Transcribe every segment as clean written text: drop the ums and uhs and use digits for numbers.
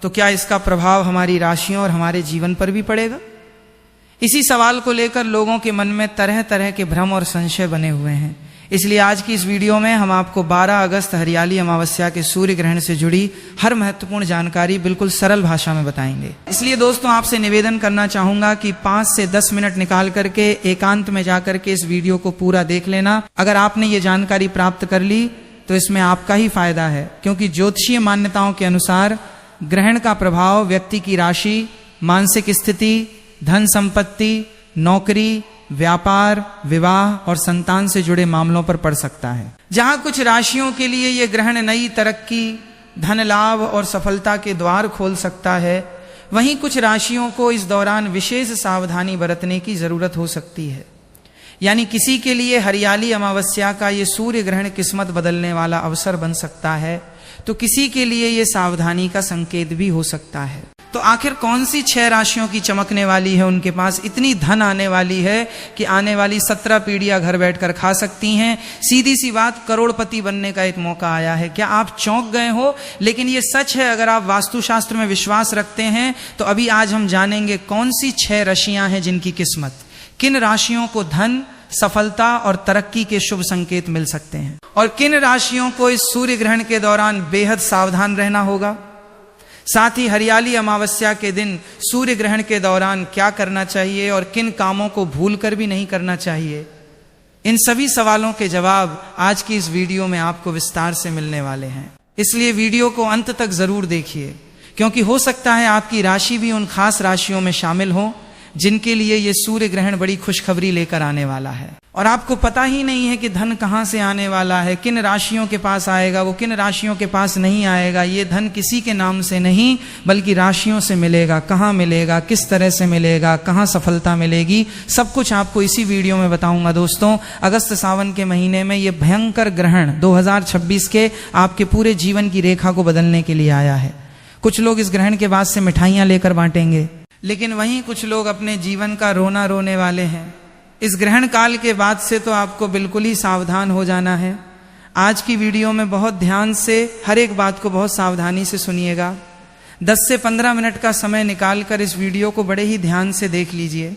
तो क्या इसका प्रभाव हमारी राशियों और हमारे जीवन पर भी पड़ेगा? इसी सवाल को लेकर लोगों के मन में तरह तरह के भ्रम और संशय बने हुए हैं। इसलिए आज की इस वीडियो में हम आपको 12 अगस्त हरियाली अमावस्या के सूर्य ग्रहण से जुड़ी हर महत्वपूर्ण जानकारी बिल्कुल सरल भाषा में बताएंगे। इसलिए दोस्तों, आपसे निवेदन करना चाहूंगा कि 5 से 10 मिनट निकाल करके एकांत में जाकर के इस वीडियो को पूरा देख लेना। अगर आपने ये जानकारी प्राप्त कर ली तो इसमें आपका ही फायदा है, क्योंकि ज्योतिषीय मान्यताओं के अनुसार ग्रहण का प्रभाव व्यक्ति की राशि, मानसिक स्थिति, धन संपत्ति, नौकरी, व्यापार, विवाह और संतान से जुड़े मामलों पर पड़ सकता है। जहां कुछ राशियों के लिए यह ग्रहण नई तरक्की, धन लाभ और सफलता के द्वार खोल सकता है, वहीं कुछ राशियों को इस दौरान विशेष सावधानी बरतने की जरूरत हो सकती है। यानी किसी के लिए हरियाली अमावस्या का ये सूर्य ग्रहण किस्मत बदलने वाला अवसर बन सकता है, तो किसी के लिए ये सावधानी का संकेत भी हो सकता है। तो आखिर कौन सी 6 राशियों की चमकने वाली है, उनके पास इतनी धन आने वाली है कि आने वाली 17 पीढ़ियां घर बैठकर खा सकती हैं? सीधी सी बात, करोड़पति बनने का एक मौका आया है। क्या आप चौंक गए हो? लेकिन ये सच है। अगर आप वास्तुशास्त्र में विश्वास रखते हैं तो अभी आज हम जानेंगे कौन सी 6 राशियां हैं जिनकी किस्मत, किन राशियों को धन, सफलता और तरक्की के शुभ संकेत मिल सकते हैं, और किन राशियों को इस सूर्य ग्रहण के दौरान बेहद सावधान रहना होगा। साथ ही हरियाली अमावस्या के दिन सूर्य ग्रहण के दौरान क्या करना चाहिए और किन कामों को भूलकर भी नहीं करना चाहिए, इन सभी सवालों के जवाब आज की इस वीडियो में आपको विस्तार से मिलने वाले हैं। इसलिए वीडियो को अंत तक जरूर देखिए, क्योंकि हो सकता है आपकी राशि भी उन खास राशियों में शामिल हो जिनके लिए ये सूर्य ग्रहण बड़ी खुशखबरी लेकर आने वाला है। और आपको पता ही नहीं है कि धन कहां से आने वाला है, किन राशियों के पास आएगा, वो किन राशियों के पास नहीं आएगा। ये धन किसी के नाम से नहीं बल्कि राशियों से मिलेगा। कहां मिलेगा, किस तरह से मिलेगा, कहां सफलता मिलेगी, सब कुछ आपको इसी वीडियो में बताऊंगा। दोस्तों, अगस्त सावन के महीने में ये भयंकर ग्रहण 2026 के आपके पूरे जीवन की रेखा को बदलने के लिए आया है। कुछ लोग इस ग्रहण के बाद से मिठाइयां लेकर बांटेंगे, लेकिन वहीं कुछ लोग अपने जीवन का रोना रोने वाले हैं। इस ग्रहण काल के बाद से तो आपको बिल्कुल ही सावधान हो जाना है। आज की वीडियो में बहुत ध्यान से हर एक बात को बहुत सावधानी से सुनिएगा। 10 से 15 मिनट का समय निकालकर इस वीडियो को बड़े ही ध्यान से देख लीजिए।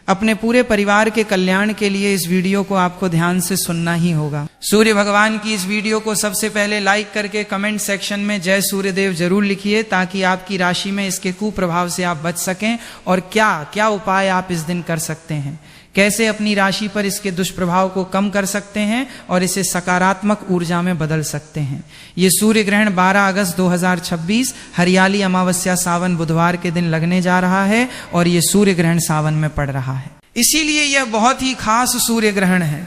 अपने पूरे परिवार के कल्याण के लिए इस वीडियो को आपको ध्यान से सुनना ही होगा। सूर्य भगवान की इस वीडियो को सबसे पहले लाइक करके कमेंट सेक्शन में जय सूर्यदेव जरूर लिखिए, ताकि आपकी राशि में इसके कुप्रभाव से आप बच सकें और क्या क्या उपाय आप इस दिन कर सकते हैं, कैसे अपनी राशि पर इसके दुष्प्रभाव को कम कर सकते हैं और इसे सकारात्मक ऊर्जा में बदल सकते हैं। ये सूर्य ग्रहण 12 अगस्त 2026 हरियाली अमावस्या सावन बुधवार के दिन लगने जा रहा है और ये सूर्य ग्रहण सावन में पड़ रहा है। इसीलिए यह बहुत ही खास सूर्य ग्रहण है।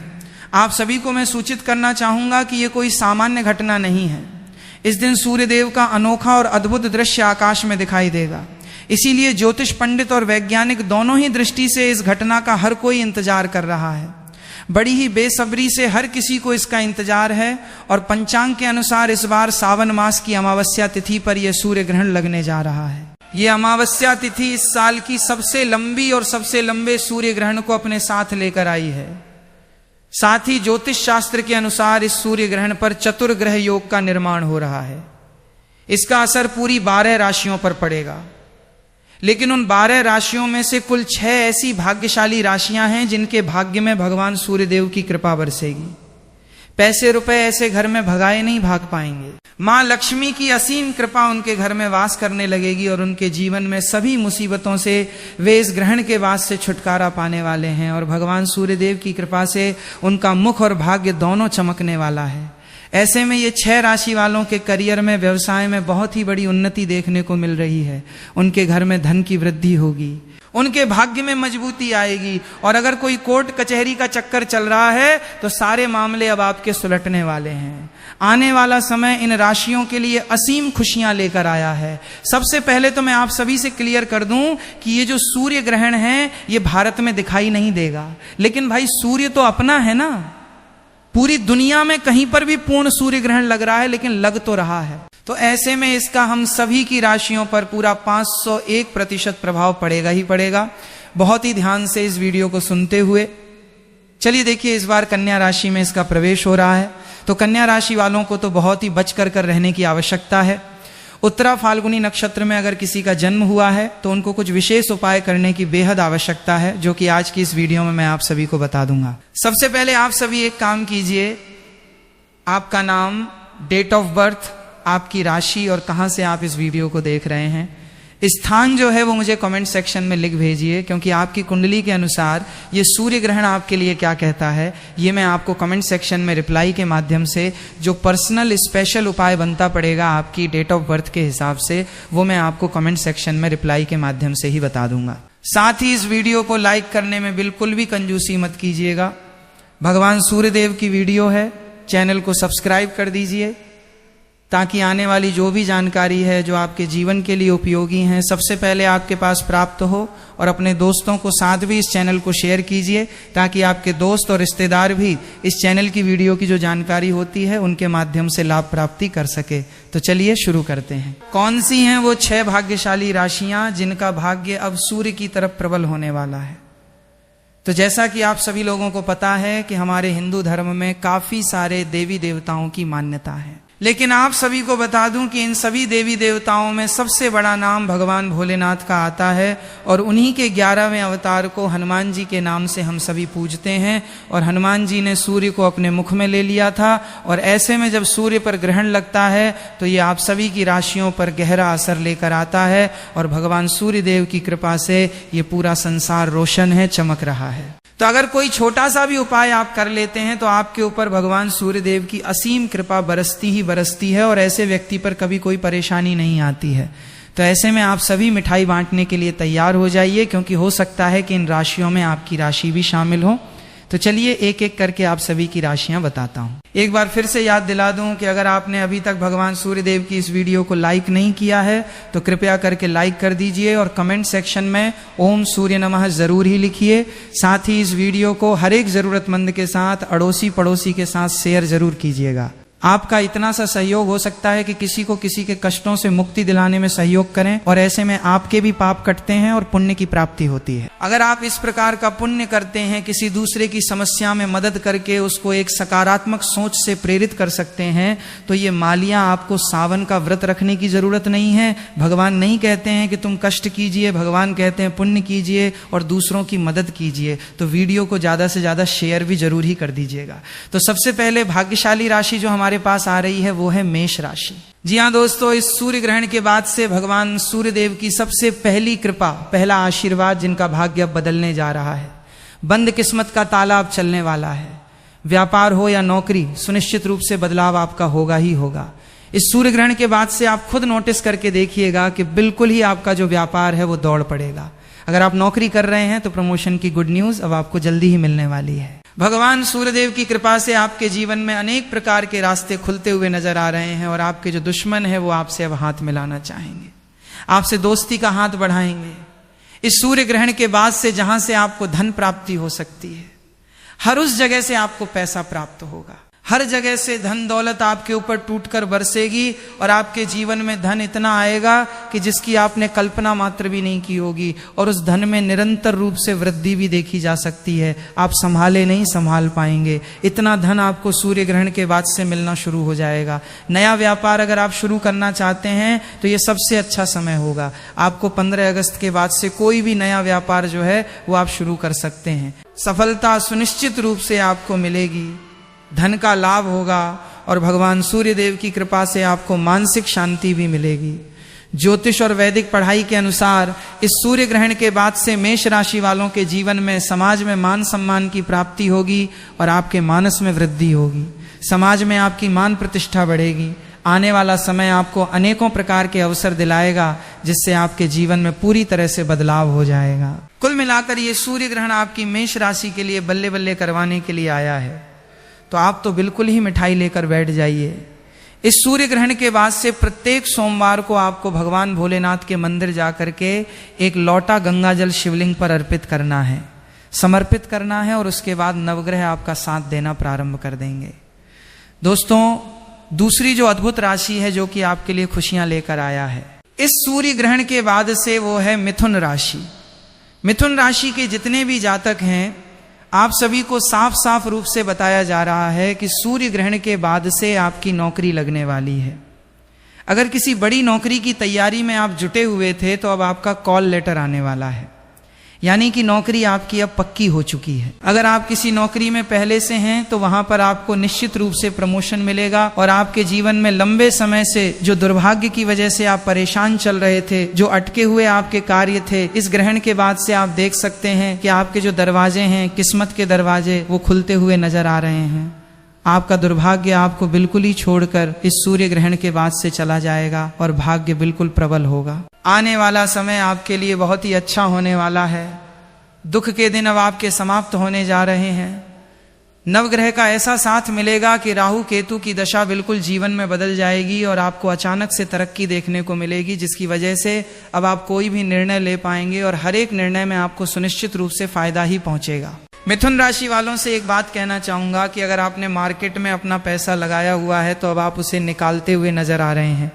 आप सभी को मैं सूचित करना चाहूंगा कि यह कोई सामान्य घटना नहीं है। इस दिन सूर्यदेव का अनोखा और अद्भुत दृश्य आकाश में दिखाई देगा। इसीलिए ज्योतिष पंडित और वैज्ञानिक दोनों ही दृष्टि से इस घटना का हर कोई इंतजार कर रहा है। बड़ी ही बेसब्री से हर किसी को इसका इंतजार है। और पंचांग के अनुसार इस बार सावन मास की अमावस्या तिथि पर यह सूर्य ग्रहण लगने जा रहा है। यह अमावस्या तिथि इस साल की सबसे लंबी और सबसे लंबे सूर्य ग्रहण को अपने साथ लेकर आई है। साथ ही ज्योतिष शास्त्र के अनुसार इस सूर्य ग्रहण पर चतुर्ग्रह योग का निर्माण हो रहा है। इसका असर पूरी 12 राशियों पर पड़ेगा, लेकिन उन 12 राशियों में से कुल 6 ऐसी भाग्यशाली राशियां हैं जिनके भाग्य में भगवान सूर्यदेव की कृपा बरसेगी। पैसे रुपए ऐसे घर में भगाए नहीं भाग पाएंगे। मां लक्ष्मी की असीम कृपा उनके घर में वास करने लगेगी और उनके जीवन में सभी मुसीबतों से वे इस ग्रहण के बाद से छुटकारा पाने वाले हैं। और भगवान सूर्यदेव की कृपा से उनका मुख और भाग्य दोनों चमकने वाला है। ऐसे में ये 6 राशि वालों के करियर में, व्यवसाय में बहुत ही बड़ी उन्नति देखने को मिल रही है। उनके घर में धन की वृद्धि होगी, उनके भाग्य में मजबूती आएगी। और अगर कोई कोर्ट कचहरी का चक्कर चल रहा है तो सारे मामले अब आपके सुलटने वाले हैं। आने वाला समय इन राशियों के लिए असीम खुशियां लेकर आया है। सबसे पहले तो मैं आप सभी से क्लियर कर दूं कि ये जो सूर्य ग्रहण है ये भारत में दिखाई नहीं देगा, लेकिन भाई सूर्य तो अपना है ना। पूरी दुनिया में कहीं पर भी पूर्ण सूर्य ग्रहण लग रहा है, लेकिन लग तो रहा है। तो ऐसे में इसका हम सभी की राशियों पर पूरा 501% प्रभाव पड़ेगा ही पड़ेगा। बहुत ही ध्यान से इस वीडियो को सुनते हुए चलिए देखिए, इस बार कन्या राशि में इसका प्रवेश हो रहा है। तो कन्या राशि वालों को तो बहुत ही बच कर रहने की आवश्यकता है। उत्तरा फाल्गुनी नक्षत्र में अगर किसी का जन्म हुआ है तो उनको कुछ विशेष उपाय करने की बेहद आवश्यकता है, जो कि आज की इस वीडियो में मैं आप सभी को बता दूंगा। सबसे पहले आप सभी एक काम कीजिए, आपका नाम, डेट ऑफ बर्थ, आपकी राशि और कहां से आप इस वीडियो को देख रहे हैं, स्थान जो है वो मुझे कमेंट सेक्शन में लिख भेजिए, क्योंकि आपकी कुंडली के अनुसार ये सूर्य ग्रहण आपके लिए क्या कहता है ये मैं आपको कमेंट सेक्शन में रिप्लाई के माध्यम से जो पर्सनल स्पेशल उपाय बनता पड़ेगा आपकी डेट ऑफ बर्थ के हिसाब से, वो मैं आपको कमेंट सेक्शन में रिप्लाई के माध्यम से ही बता दूंगा। साथ ही इस वीडियो को लाइक करने में बिल्कुल भी कंजूसी मत कीजिएगा। भगवान सूर्यदेव की वीडियो है, चैनल को सब्सक्राइब कर दीजिए ताकि आने वाली जो भी जानकारी है जो आपके जीवन के लिए उपयोगी हैं सबसे पहले आपके पास प्राप्त हो, और अपने दोस्तों को साथ भी इस चैनल को शेयर कीजिए ताकि आपके दोस्त और रिश्तेदार भी इस चैनल की वीडियो की जो जानकारी होती है उनके माध्यम से लाभ प्राप्ति कर सके। तो चलिए शुरू करते हैं। कौन सी हैं वो 6 भाग्यशाली राशियां जिनका भाग्य अब सूर्य की तरफ प्रबल होने वाला है? तो जैसा कि आप सभी लोगों को पता है कि हमारे हिंदू धर्म में काफी सारे देवी देवताओं की मान्यता है, लेकिन आप सभी को बता दूं कि इन सभी देवी देवताओं में सबसे बड़ा नाम भगवान भोलेनाथ का आता है, और उन्हीं के 11वें अवतार को हनुमान जी के नाम से हम सभी पूजते हैं। और हनुमान जी ने सूर्य को अपने मुख में ले लिया था, और ऐसे में जब सूर्य पर ग्रहण लगता है तो ये आप सभी की राशियों पर गहरा असर लेकर आता है, और भगवान सूर्य देव की कृपा से ये पूरा संसार रोशन है, चमक रहा है। तो अगर कोई छोटा सा भी उपाय आप कर लेते हैं तो आपके ऊपर भगवान सूर्यदेव की असीम कृपा बरसती ही बरसती है, और ऐसे व्यक्ति पर कभी कोई परेशानी नहीं आती है। तो ऐसे में आप सभी मिठाई बांटने के लिए तैयार हो जाइए, क्योंकि हो सकता है कि इन राशियों में आपकी राशि भी शामिल हो। तो चलिए एक एक करके आप सभी की राशियां बताता हूं। एक बार फिर से याद दिला दूं कि अगर आपने अभी तक भगवान सूर्यदेव की इस वीडियो को लाइक नहीं किया है तो कृपया करके लाइक कर दीजिए, और कमेंट सेक्शन में ओम सूर्य नमः जरूर ही लिखिए। साथ ही इस वीडियो को हर एक जरूरतमंद के साथ, अड़ोसी पड़ोसी के साथ शेयर जरूर कीजिएगा। आपका इतना सा सहयोग हो सकता है कि किसी को किसी के कष्टों से मुक्ति दिलाने में सहयोग करें, और ऐसे में आपके भी पाप कटते हैं और पुण्य की प्राप्ति होती है। अगर आप इस प्रकार का पुण्य करते हैं, किसी दूसरे की समस्या में मदद करके उसको एक सकारात्मक सोच से प्रेरित कर सकते हैं, तो ये मालियां आपको सावन का व्रत रखने की जरूरत नहीं है। भगवान नहीं कहते हैं कि तुम कष्ट कीजिए, भगवान कहते हैं पुण्य कीजिए और दूसरों की मदद कीजिए। तो वीडियो को ज्यादा से ज्यादा शेयर भी जरूर ही कर दीजिएगा। तो सबसे पहले भाग्यशाली राशि जो हमारे पास आ रही है वो है मेष राशि। जी हाँ दोस्तों, इस सूर्य ग्रहण के बाद से भगवान सूर्यदेव की सबसे पहली कृपा, पहला आशीर्वाद जिनका भाग्य अब बदलने जा रहा है। बंद किस्मत का ताला अब चलने वाला है। व्यापार हो या नौकरी, सुनिश्चित रूप से बदलाव आपका होगा ही होगा। इस सूर्य ग्रहण के बाद से आप खुद नोटिस करके देखिएगा कि बिल्कुल ही आपका जो व्यापार है वो दौड़ पड़ेगा। अगर आप नौकरी कर रहे हैं तो प्रमोशन की गुड न्यूज अब आपको जल्दी ही मिलने वाली है। भगवान सूर्यदेव की कृपा से आपके जीवन में अनेक प्रकार के रास्ते खुलते हुए नजर आ रहे हैं, और आपके जो दुश्मन है वो आपसे अब हाथ मिलाना चाहेंगे, आपसे दोस्ती का हाथ बढ़ाएंगे। इस सूर्य ग्रहण के बाद से जहां से आपको धन प्राप्ति हो सकती है, हर उस जगह से आपको पैसा प्राप्त होगा। हर जगह से धन दौलत आपके ऊपर टूटकर बरसेगी, और आपके जीवन में धन इतना आएगा कि जिसकी आपने कल्पना मात्र भी नहीं की होगी, और उस धन में निरंतर रूप से वृद्धि भी देखी जा सकती है। आप संभाले नहीं संभाल पाएंगे, इतना धन आपको सूर्य ग्रहण के बाद से मिलना शुरू हो जाएगा। नया व्यापार अगर आप शुरू करना चाहते हैं तो ये सबसे अच्छा समय होगा। आपको 15 अगस्त के बाद से कोई भी नया व्यापार जो है वो आप शुरू कर सकते हैं। सफलता सुनिश्चित रूप से आपको मिलेगी, धन का लाभ होगा, और भगवान सूर्यदेव की कृपा से आपको मानसिक शांति भी मिलेगी। ज्योतिष और वैदिक पढ़ाई के अनुसार इस सूर्य ग्रहण के बाद से मेष राशि वालों के जीवन में समाज में मान सम्मान की प्राप्ति होगी, और आपके मानस में वृद्धि होगी। समाज में आपकी मान प्रतिष्ठा बढ़ेगी। आने वाला समय आपको अनेकों प्रकार के अवसर दिलाएगा, जिससे आपके जीवन में पूरी तरह से बदलाव हो जाएगा। कुल मिलाकर ये सूर्य ग्रहण आपकी मेष राशि के लिए बल्ले बल्ले करवाने के लिए आया है। तो आप तो बिल्कुल ही मिठाई लेकर बैठ जाइए। इस सूर्य ग्रहण के बाद से प्रत्येक सोमवार को आपको भगवान भोलेनाथ के मंदिर जाकर के एक लौटा गंगा जल शिवलिंग पर अर्पित करना है, समर्पित करना है, और उसके बाद नवग्रह आपका साथ देना प्रारंभ कर देंगे। दोस्तों, दूसरी जो अद्भुत राशि है जो कि आपके लिए खुशियां लेकर आया है इस सूर्य ग्रहण के बाद से, वो है मिथुन राशि। मिथुन राशि के जितने भी जातक हैं, आप सभी को साफ साफ रूप से बताया जा रहा है कि सूर्य ग्रहण के बाद से आपकी नौकरी लगने वाली है। अगर किसी बड़ी नौकरी की तैयारी में आप जुटे हुए थे तो अब आपका कॉल लेटर आने वाला है, यानी कि नौकरी आपकी अब पक्की हो चुकी है। अगर आप किसी नौकरी में पहले से हैं तो वहां पर आपको निश्चित रूप से प्रमोशन मिलेगा और आपके जीवन में लंबे समय से जो दुर्भाग्य की वजह से आप परेशान चल रहे थे, जो अटके हुए आपके कार्य थे, इस ग्रहण के बाद से आप देख सकते हैं कि आपके जो दरवाजे हैं, किस्मत के दरवाजे, वो खुलते हुए नजर आ रहे हैं। आपका दुर्भाग्य आपको बिल्कुल ही छोड़कर इस सूर्य ग्रहण के बाद से चला जाएगा और भाग्य बिल्कुल प्रबल होगा। आने वाला समय आपके लिए बहुत ही अच्छा होने वाला है। दुख के दिन अब आपके समाप्त होने जा रहे हैं। नवग्रह का ऐसा साथ मिलेगा कि राहु केतु की दशा बिल्कुल जीवन में बदल जाएगी और आपको अचानक से तरक्की देखने को मिलेगी, जिसकी वजह से अब आप कोई भी निर्णय ले पाएंगे और हर एक निर्णय में आपको सुनिश्चित रूप से फायदा ही पहुंचेगा। मिथुन राशि वालों से एक बात कहना चाहूंगा कि अगर आपने मार्केट में अपना पैसा लगाया हुआ है तो अब आप उसे निकालते हुए नजर आ रहे हैं।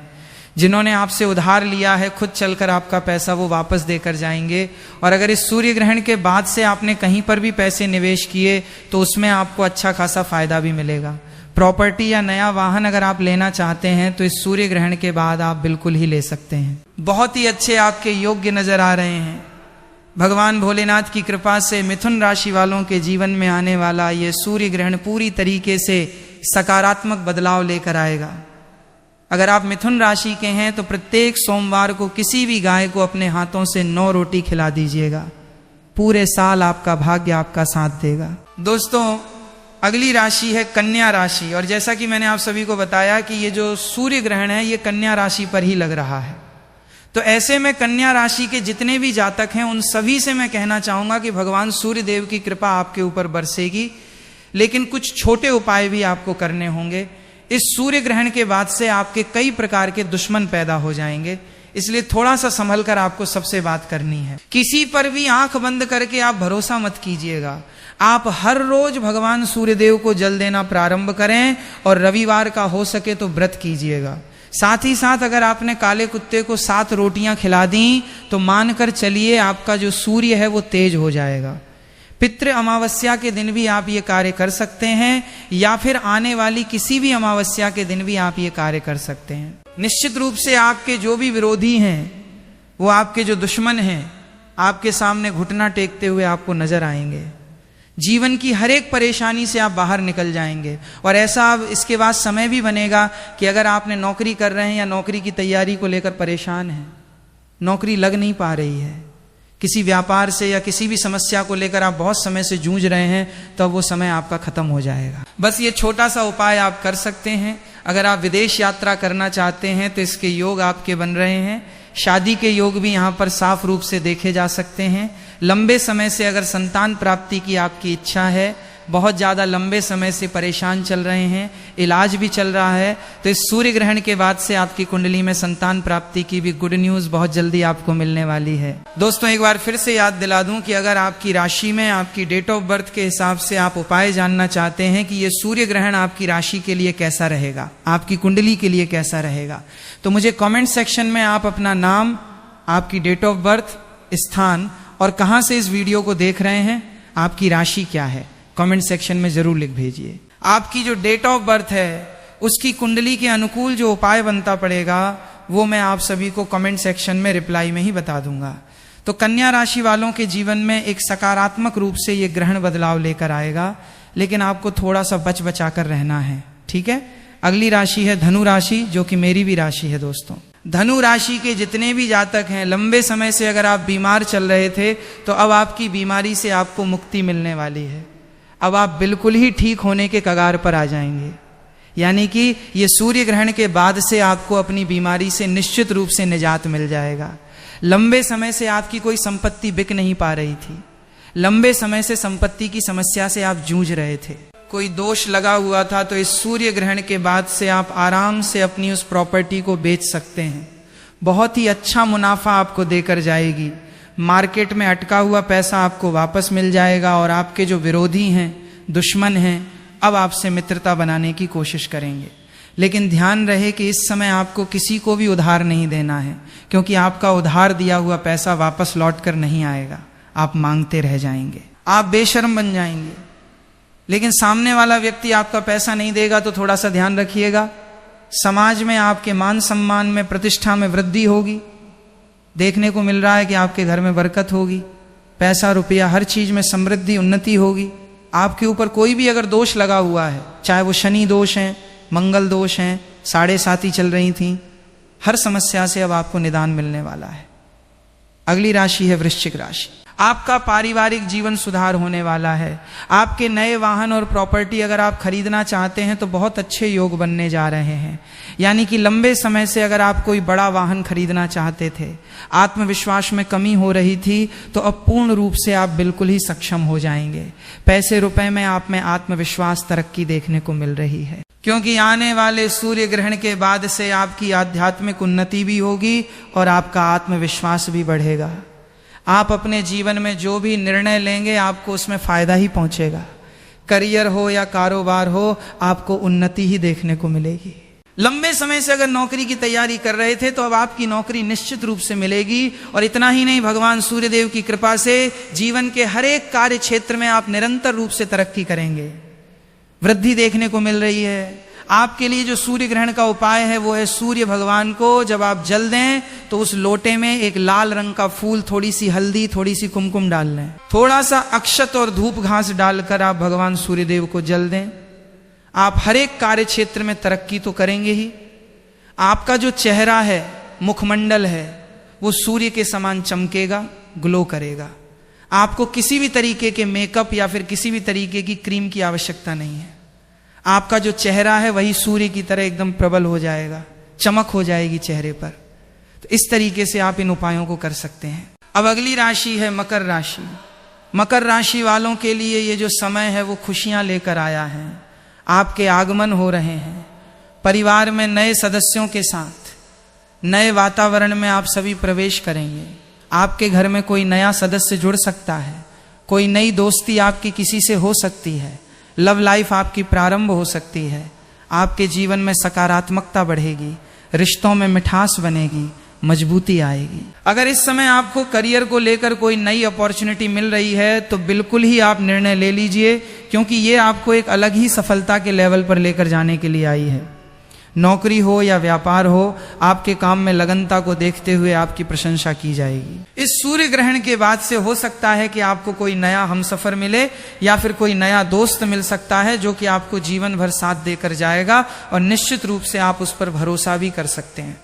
जिन्होंने आपसे उधार लिया है, खुद चलकर आपका पैसा वो वापस देकर जाएंगे। और अगर इस सूर्य ग्रहण के बाद से आपने कहीं पर भी पैसे निवेश किए तो उसमें आपको अच्छा खासा फायदा भी मिलेगा। प्रॉपर्टी या नया वाहन अगर आप लेना चाहते हैं तो इस सूर्य ग्रहण के बाद आप बिल्कुल ही ले सकते हैं। बहुत ही अच्छे आपके योग्य नजर आ रहे हैं। भगवान भोलेनाथ की कृपा से मिथुन राशि वालों के जीवन में आने वाला ये सूर्य ग्रहण पूरी तरीके से सकारात्मक बदलाव लेकर आएगा। अगर आप मिथुन राशि के हैं तो प्रत्येक सोमवार को किसी भी गाय को अपने हाथों से 9 रोटी खिला दीजिएगा। पूरे साल आपका भाग्य आपका साथ देगा। दोस्तों, अगली राशि है कन्या राशि, और जैसा कि मैंने आप सभी को बताया कि ये जो सूर्य ग्रहण है ये कन्या राशि पर ही लग रहा है। तो ऐसे में कन्या राशि के जितने भी जातक हैं उन सभी से मैं कहना चाहूंगा कि भगवान सूर्य देव की कृपा आपके ऊपर बरसेगी, लेकिन कुछ छोटे उपाय भी आपको करने होंगे। इस सूर्य ग्रहण के बाद से आपके कई प्रकार के दुश्मन पैदा हो जाएंगे, इसलिए थोड़ा सा संभल कर आपको सबसे बात करनी है। किसी पर भी आंख बंद करके आप भरोसा मत कीजिएगा। आप हर रोज भगवान सूर्य देव को जल देना प्रारंभ करें और रविवार का हो सके तो व्रत कीजिएगा। साथ ही साथ अगर आपने काले कुत्ते को 7 रोटियां खिला दी तो मानकर चलिए आपका जो सूर्य है वो तेज हो जाएगा। पितृ अमावस्या के दिन भी आप ये कार्य कर सकते हैं, या फिर आने वाली किसी भी अमावस्या के दिन भी आप ये कार्य कर सकते हैं। निश्चित रूप से आपके जो भी विरोधी हैं, वो आपके जो दुश्मन हैं, आपके सामने घुटना टेकते हुए आपको नजर आएंगे। जीवन की हर एक परेशानी से आप बाहर निकल जाएंगे। और ऐसा अब इसके बाद समय भी बनेगा कि अगर आपने नौकरी कर रहे हैं या नौकरी की तैयारी को लेकर परेशान हैं, नौकरी लग नहीं पा रही है, किसी व्यापार से या किसी भी समस्या को लेकर आप बहुत समय से जूझ रहे हैं, तो वो समय आपका खत्म हो जाएगा। बस ये छोटा सा उपाय आप कर सकते हैं। अगर आप विदेश यात्रा करना चाहते हैं तो इसके योग आपके बन रहे हैं। शादी के योग भी यहाँ पर साफ रूप से देखे जा सकते हैं। लंबे समय से अगर संतान प्राप्ति की आपकी इच्छा है, बहुत ज़्यादा लंबे समय से परेशान चल रहे हैं, इलाज भी चल रहा है, तो इस सूर्य ग्रहण के बाद से आपकी कुंडली में संतान प्राप्ति की भी गुड न्यूज़ बहुत जल्दी आपको मिलने वाली है। दोस्तों, एक बार फिर से याद दिला दूं कि अगर आपकी राशि में आपकी डेट ऑफ बर्थ के हिसाब से आप उपाय जानना चाहते हैं कि ये सूर्य ग्रहण आपकी राशि के लिए कैसा रहेगा, आपकी कुंडली के लिए कैसा रहेगा, तो मुझे कॉमेंट सेक्शन में आप अपना नाम, आपकी डेट ऑफ बर्थ, स्थान और कहाँ से इस वीडियो को देख रहे हैं, आपकी राशि क्या है, कमेंट सेक्शन में जरूर लिख भेजिए। आपकी जो डेट ऑफ बर्थ है उसकी कुंडली के अनुकूल जो उपाय बनता पड़ेगा वो मैं आप सभी को कमेंट सेक्शन में रिप्लाई में ही बता दूंगा। तो कन्या राशि वालों के जीवन में एक सकारात्मक रूप से ये ग्रहण बदलाव लेकर आएगा, लेकिन आपको थोड़ा सा बच बचा कर रहना है, ठीक है। अगली राशि है धनु राशि, जो कि मेरी भी राशि है। दोस्तों, धनु राशि के जितने भी जातक हैं, लंबे समय से अगर आप बीमार चल रहे थे तो अब आपकी बीमारी से आपको मुक्ति मिलने वाली है। अब आप बिल्कुल ही ठीक होने के कगार पर आ जाएंगे, यानी कि ये सूर्य ग्रहण के बाद से आपको अपनी बीमारी से निश्चित रूप से निजात मिल जाएगा। लंबे समय से आपकी कोई संपत्ति बिक नहीं पा रही थी, लंबे समय से संपत्ति की समस्या से आप जूझ रहे थे, कोई दोष लगा हुआ था, तो इस सूर्य ग्रहण के बाद से आप आराम से अपनी उस प्रॉपर्टी को बेच सकते हैं। बहुत ही अच्छा मुनाफा आपको देकर जाएगी। मार्केट में अटका हुआ पैसा आपको वापस मिल जाएगा और आपके जो विरोधी हैं, दुश्मन हैं, अब आपसे मित्रता बनाने की कोशिश करेंगे। लेकिन ध्यान रहे कि इस समय आपको किसी को भी उधार नहीं देना है, क्योंकि आपका उधार दिया हुआ पैसा वापस लौट कर नहीं आएगा, आप मांगते रह जाएंगे, आप बेशर्म बन जाएंगे। लेकिन सामने वाला व्यक्ति आपका पैसा नहीं देगा तो थोड़ा सा ध्यान रखिएगा, समाज में आपके मान सम्मान में, प्रतिष्ठा में वृद्धि होगी। देखने को मिल रहा है कि आपके घर में बरकत होगी, पैसा रुपया हर चीज में समृद्धि उन्नति होगी। आपके ऊपर कोई भी अगर दोष लगा हुआ है, चाहे वो शनि दोष है, मंगल दोष है, 7.5 चल रही थी, हर समस्या से अब आपको निदान मिलने वाला है। अगली राशि है वृश्चिक राशि। आपका पारिवारिक जीवन सुधार होने वाला है। आपके नए वाहन और प्रॉपर्टी अगर आप खरीदना चाहते हैं तो बहुत अच्छे योग बनने जा रहे हैं। यानी कि लंबे समय से अगर आप कोई बड़ा वाहन खरीदना चाहते थे, आत्मविश्वास में कमी हो रही थी, तो अब पूर्ण रूप से आप बिल्कुल ही सक्षम हो जाएंगे। पैसे रुपए में आप में आत्मविश्वास, तरक्की देखने को मिल रही है, क्योंकि आने वाले सूर्य ग्रहण के बाद से आपकी आध्यात्मिक उन्नति भी होगी और आपका आत्मविश्वास भी बढ़ेगा। आप अपने जीवन में जो भी निर्णय लेंगे आपको उसमें फायदा ही पहुंचेगा। करियर हो या कारोबार हो, आपको उन्नति ही देखने को मिलेगी। लंबे समय से अगर नौकरी की तैयारी कर रहे थे तो अब आपकी नौकरी निश्चित रूप से मिलेगी। और इतना ही नहीं, भगवान सूर्यदेव की कृपा से जीवन के हर एक कार्य क्षेत्र में आप निरंतर रूप से तरक्की करेंगे, वृद्धि देखने को मिल रही है। आपके लिए जो सूर्य ग्रहण का उपाय है वो है, सूर्य भगवान को जब आप जल दें तो उस लोटे में एक लाल रंग का फूल, थोड़ी सी हल्दी, थोड़ी सी कुमकुम डाल लें, थोड़ा सा अक्षत और धूप घास डालकर आप भगवान सूर्यदेव को जल दें। आप हर एक कार्य क्षेत्र में तरक्की तो करेंगे ही। आपका जो चेहरा है, मुखमंडल है, वो सूर्य के समान चमकेगा, ग्लो करेगा। आपको किसी भी तरीके के मेकअप या फिर किसी भी तरीके की क्रीम की आवश्यकता नहीं है। आपका जो चेहरा है वही सूर्य की तरह एकदम प्रबल हो जाएगा, चमक हो जाएगी चेहरे पर। तो इस तरीके से आप इन उपायों को कर सकते हैं। अब अगली राशि है मकर राशि। मकर राशि वालों के लिए ये जो समय है वो खुशियां लेकर आया है। आपके आगमन हो रहे हैं। परिवार में नए सदस्यों के साथ नए वातावरण में आप सभी प्रवेश करेंगे। आपके घर में कोई नया सदस्य जुड़ सकता है, कोई नई दोस्ती आपकी किसी से हो सकती है, लव लाइफ आपकी प्रारंभ हो सकती है। आपके जीवन में सकारात्मकता बढ़ेगी, रिश्तों में मिठास बनेगी, मजबूती आएगी। अगर इस समय आपको करियर को लेकर कोई नई अपॉर्चुनिटी मिल रही है तो बिल्कुल ही आप निर्णय ले लीजिए, क्योंकि ये आपको एक अलग ही सफलता के लेवल पर लेकर जाने के लिए आई है। नौकरी हो या व्यापार हो, आपके काम में लगनता को देखते हुए आपकी प्रशंसा की जाएगी। इस सूर्य ग्रहण के बाद से हो सकता है कि आपको कोई नया हमसफर मिले या फिर कोई नया दोस्त मिल सकता है, जो कि आपको जीवन भर साथ देकर जाएगा और निश्चित रूप से आप उस पर भरोसा भी कर सकते हैं।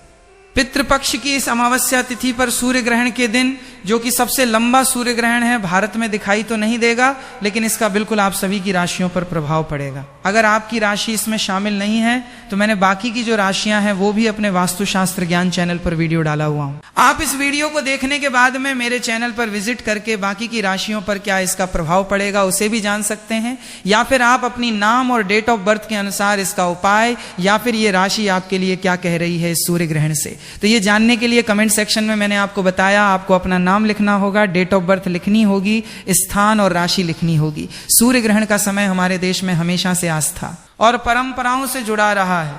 पितृपक्ष की इस अमावस्या तिथि पर सूर्य ग्रहण के दिन, जो कि सबसे लंबा सूर्य ग्रहण है, भारत में दिखाई तो नहीं देगा, लेकिन इसका बिल्कुल आप सभी की राशियों पर प्रभाव पड़ेगा। अगर आपकी राशि इसमें शामिल नहीं है तो मैंने बाकी की जो राशियां हैं वो भी अपने वास्तुशास्त्र ज्ञान चैनल पर वीडियो डाला हुआ हूं। आप इस वीडियो को देखने के बाद में मेरे चैनल पर विजिट करके बाकी की राशियों पर क्या इसका प्रभाव पड़ेगा उसे भी जान सकते हैं, या फिर आप अपनी नाम और डेट ऑफ बर्थ के अनुसार इसका उपाय या फिर ये राशि आपके लिए क्या कह रही है इस सूर्य ग्रहण से। तो ये जानने के लिए कमेंट सेक्शन में मैंने आपको बताया, आपको अपना नाम लिखना होगा, डेट ऑफ बर्थ लिखनी होगी, स्थान और राशि लिखनी होगी। सूर्य ग्रहण का समय हमारे देश में हमेशा से आस्था और परंपराओं से जुड़ा रहा है।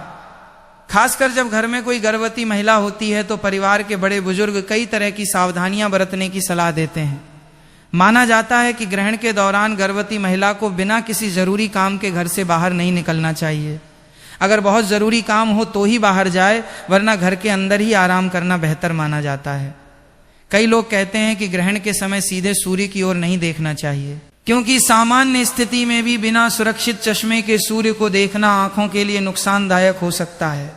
खासकर जब घर में कोई गर्भवती महिला होती है तो परिवार के बड़े बुजुर्ग कई तरह की सावधानियां बरतने की सलाह देते हैं। माना जाता है कि ग्रहण के दौरान गर्भवती महिला को बिना किसी जरूरी काम के घर से बाहर नहीं निकलना चाहिए। अगर बहुत जरूरी काम हो तो ही बाहर जाए, वरना घर के अंदर ही आराम करना बेहतर माना जाता है। कई लोग कहते हैं कि ग्रहण के समय सीधे सूर्य की ओर नहीं देखना चाहिए, क्योंकि सामान्य स्थिति में भी बिना सुरक्षित चश्मे के सूर्य को देखना आंखों के लिए नुकसानदायक हो सकता है।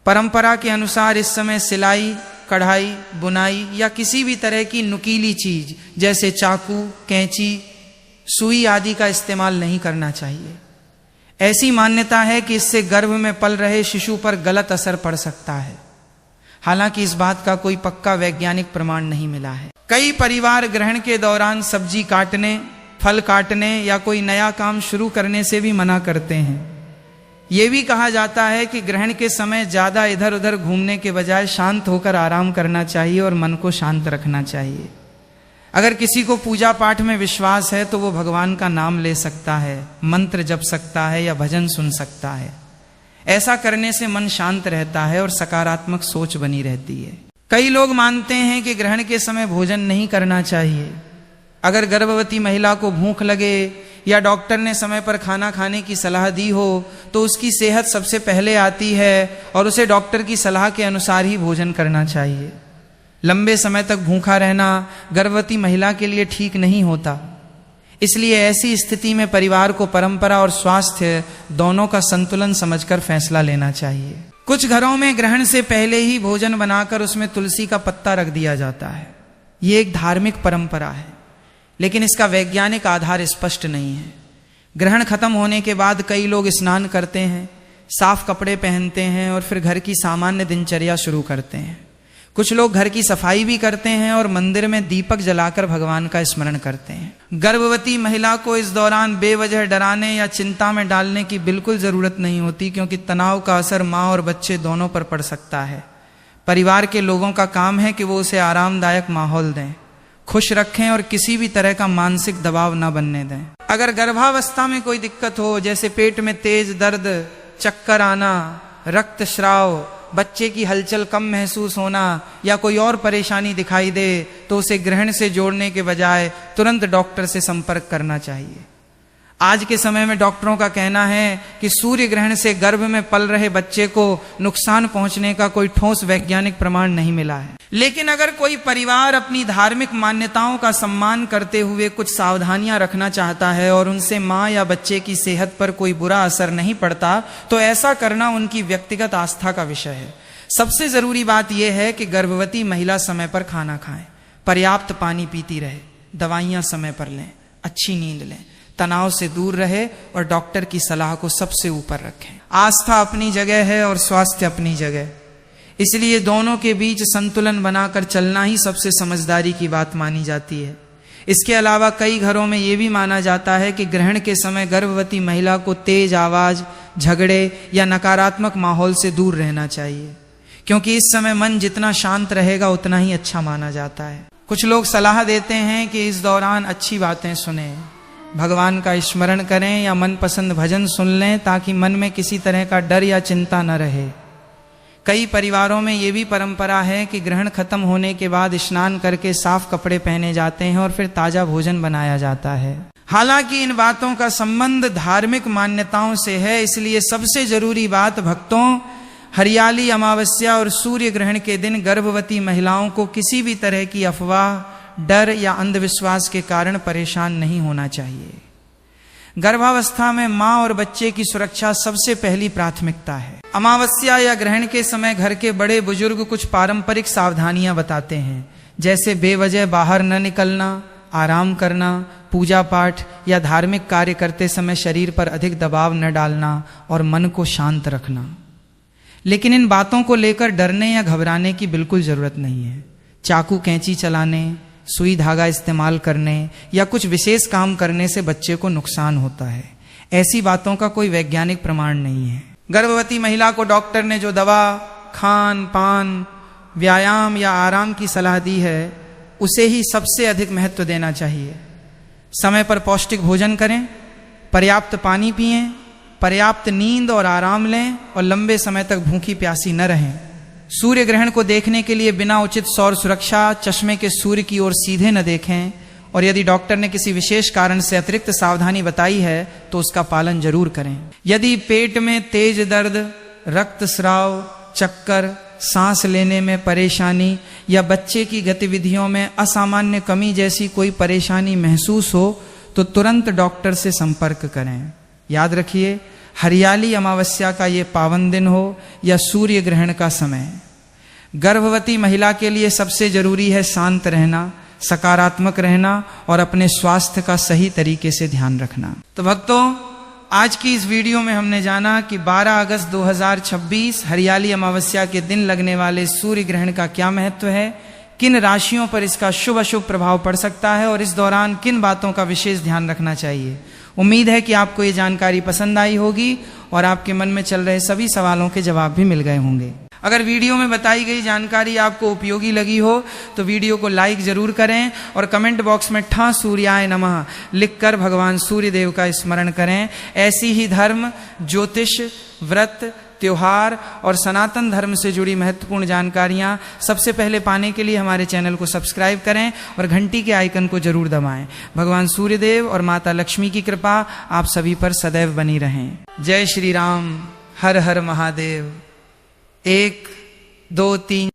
परंपरा के अनुसार इस समय सिलाई, कढ़ाई, बुनाई या किसी भी तरह की नुकीली चीज जैसे चाकू, कैंची, सुई आदि का इस्तेमाल नहीं करना चाहिए। ऐसी मान्यता है कि इससे गर्भ में पल रहे शिशु पर गलत असर पड़ सकता है। हालांकि इस बात का कोई पक्का वैज्ञानिक प्रमाण नहीं मिला है। कई परिवार ग्रहण के दौरान सब्जी काटने, फल काटने या कोई नया काम शुरू करने से भी मना करते हैं। यह भी कहा जाता है कि ग्रहण के समय ज्यादा इधर उधर घूमने के बजाय शांत होकर आराम करना चाहिए और मन को शांत रखना चाहिए। अगर किसी को पूजा पाठ में विश्वास है तो वो भगवान का नाम ले सकता है, मंत्र जप सकता है या भजन सुन सकता है। ऐसा करने से मन शांत रहता है और सकारात्मक सोच बनी रहती है। कई लोग मानते हैं कि ग्रहण के समय भोजन नहीं करना चाहिए। अगर गर्भवती महिला को भूख लगे या डॉक्टर ने समय पर खाना खाने की सलाह दी हो तो उसकी सेहत सबसे पहले आती है और उसे डॉक्टर की सलाह के अनुसार ही भोजन करना चाहिए। लंबे समय तक भूखा रहना गर्भवती महिला के लिए ठीक नहीं होता, इसलिए ऐसी स्थिति में परिवार को परंपरा और स्वास्थ्य दोनों का संतुलन समझकर फैसला लेना चाहिए। कुछ घरों में ग्रहण से पहले ही भोजन बनाकर उसमें तुलसी का पत्ता रख दिया जाता है। ये एक धार्मिक परंपरा है, लेकिन इसका वैज्ञानिक आधार स्पष्ट नहीं है। ग्रहण खत्म होने के बाद कई लोग स्नान करते हैं, साफ कपड़े पहनते हैं और फिर घर की सामान्य दिनचर्या शुरू करते हैं। कुछ लोग घर की सफाई भी करते हैं और मंदिर में दीपक जलाकर भगवान का स्मरण करते हैं। गर्भवती महिला को इस दौरान बेवजह डराने या चिंता में डालने की बिल्कुल जरूरत नहीं होती, क्योंकि तनाव का असर माँ और बच्चे दोनों पर पड़ सकता है। परिवार के लोगों का काम है कि वो उसे आरामदायक माहौल दें, खुश रखें और किसी भी तरह का मानसिक दबाव न बनने दें। अगर गर्भावस्था में कोई दिक्कत हो, जैसे पेट में तेज दर्द, चक्कर आना, रक्तस्राव, बच्चे की हलचल कम महसूस होना या कोई और परेशानी दिखाई दे, तो उसे ग्रहण से जोड़ने के बजाय तुरंत डॉक्टर से संपर्क करना चाहिए। आज के समय में डॉक्टरों का कहना है कि सूर्य ग्रहण से गर्भ में पल रहे बच्चे को नुकसान पहुंचने का कोई ठोस वैज्ञानिक प्रमाण नहीं मिला है। लेकिन अगर कोई परिवार अपनी धार्मिक मान्यताओं का सम्मान करते हुए कुछ सावधानियां रखना चाहता है और उनसे मां या बच्चे की सेहत पर कोई बुरा असर नहीं पड़ता, तो ऐसा करना उनकी व्यक्तिगत आस्था का विषय है। सबसे जरूरी बात यह है कि गर्भवती महिला समय पर खाना खाए, पर्याप्त पानी पीती रहे, दवाइयां समय पर लें, अच्छी नींद लें, तनाव से दूर रहे और डॉक्टर की सलाह को सबसे ऊपर रखें। आस्था अपनी जगह है और स्वास्थ्य अपनी जगह, इसलिए दोनों के बीच संतुलन बनाकर चलना ही सबसे समझदारी की बात मानी जाती है। इसके अलावा कई घरों में यह भी माना जाता है कि ग्रहण के समय गर्भवती महिला को तेज आवाज, झगड़े या नकारात्मक माहौल से दूर रहना चाहिए, क्योंकि इस समय मन जितना शांत रहेगा उतना ही अच्छा माना जाता है। कुछ लोग सलाह देते हैं कि इस दौरान अच्छी बातें सुने, भगवान का स्मरण करें या मनपसंद भजन सुन लें, ताकि मन में किसी तरह का डर या चिंता न रहे। कई परिवारों में ये भी परंपरा है कि ग्रहण खत्म होने के बाद स्नान करके साफ कपड़े पहने जाते हैं और फिर ताजा भोजन बनाया जाता है। हालांकि इन बातों का संबंध धार्मिक मान्यताओं से है, इसलिए सबसे जरूरी बात भक्तों, हरियाली अमावस्या और सूर्य ग्रहण के दिन गर्भवती महिलाओं को किसी भी तरह की अफवाह, डर या अंधविश्वास के कारण परेशान नहीं होना चाहिए। गर्भावस्था में मां और बच्चे की सुरक्षा सबसे पहली प्राथमिकता है। अमावस्या या ग्रहण के समय घर के बड़े बुजुर्ग कुछ पारंपरिक सावधानियां बताते हैं, जैसे बेवजह बाहर न निकलना, आराम करना, पूजा पाठ या धार्मिक कार्य करते समय शरीर पर अधिक दबाव न डालना और मन को शांत रखना। लेकिन इन बातों को लेकर डरने या घबराने की बिल्कुल जरूरत नहीं है। चाकू कैंची चलाने, सुई धागा इस्तेमाल करने या कुछ विशेष काम करने से बच्चे को नुकसान होता है। ऐसी बातों का कोई वैज्ञानिक प्रमाण नहीं है। गर्भवती महिला को डॉक्टर ने जो दवा, खान पान, व्यायाम या आराम की सलाह दी है, उसे ही सबसे अधिक महत्व देना चाहिए। समय पर पौष्टिक भोजन करें, पर्याप्त पानी पिएं, पर्याप्त नींद और आराम लें और लंबे समय तक भूखी प्यासी न रहें। सूर्य ग्रहण को देखने के लिए बिना उचित सौर सुरक्षा चश्मे के सूर्य की ओर सीधे न देखें, और यदि डॉक्टर ने किसी विशेष कारण से अतिरिक्त सावधानी बताई है तो उसका पालन जरूर करें। यदि पेट में तेज दर्द, रक्तस्राव, चक्कर, सांस लेने में परेशानी या बच्चे की गतिविधियों में असामान्य कमी जैसी कोई परेशानी महसूस हो तो तुरंत डॉक्टर से संपर्क करें। याद रखिए, हरियाली अमावस्या का ये पावन दिन हो या सूर्य ग्रहण का समय, गर्भवती महिला के लिए सबसे जरूरी है शांत रहना, सकारात्मक रहना और अपने स्वास्थ्य का सही तरीके से ध्यान रखना। तो भक्तों, आज की इस वीडियो में हमने जाना कि 12 अगस्त 2026 हरियाली अमावस्या के दिन लगने वाले सूर्य ग्रहण का क्या महत्व है, किन राशियों पर इसका शुभ अशुभ प्रभाव पड़ सकता है और इस दौरान किन बातों का विशेष ध्यान रखना चाहिए। उम्मीद है कि आपको ये जानकारी पसंद आई होगी और आपके मन में चल रहे सभी सवालों के जवाब भी मिल गए होंगे। अगर वीडियो में बताई गई जानकारी आपको उपयोगी लगी हो तो वीडियो को लाइक जरूर करें और कमेंट बॉक्स में ठा सूर्याय नमः लिखकर भगवान सूर्य देव का स्मरण करें। ऐसी ही धर्म, ज्योतिष, व्रत, त्योहार और सनातन धर्म से जुड़ी महत्वपूर्ण जानकारियां सबसे पहले पाने के लिए हमारे चैनल को सब्सक्राइब करें और घंटी के आइकन को जरूर दबाएं। भगवान सूर्यदेव और माता लक्ष्मी की कृपा आप सभी पर सदैव बनी रहें। जय श्री राम। हर हर महादेव। 1 2 3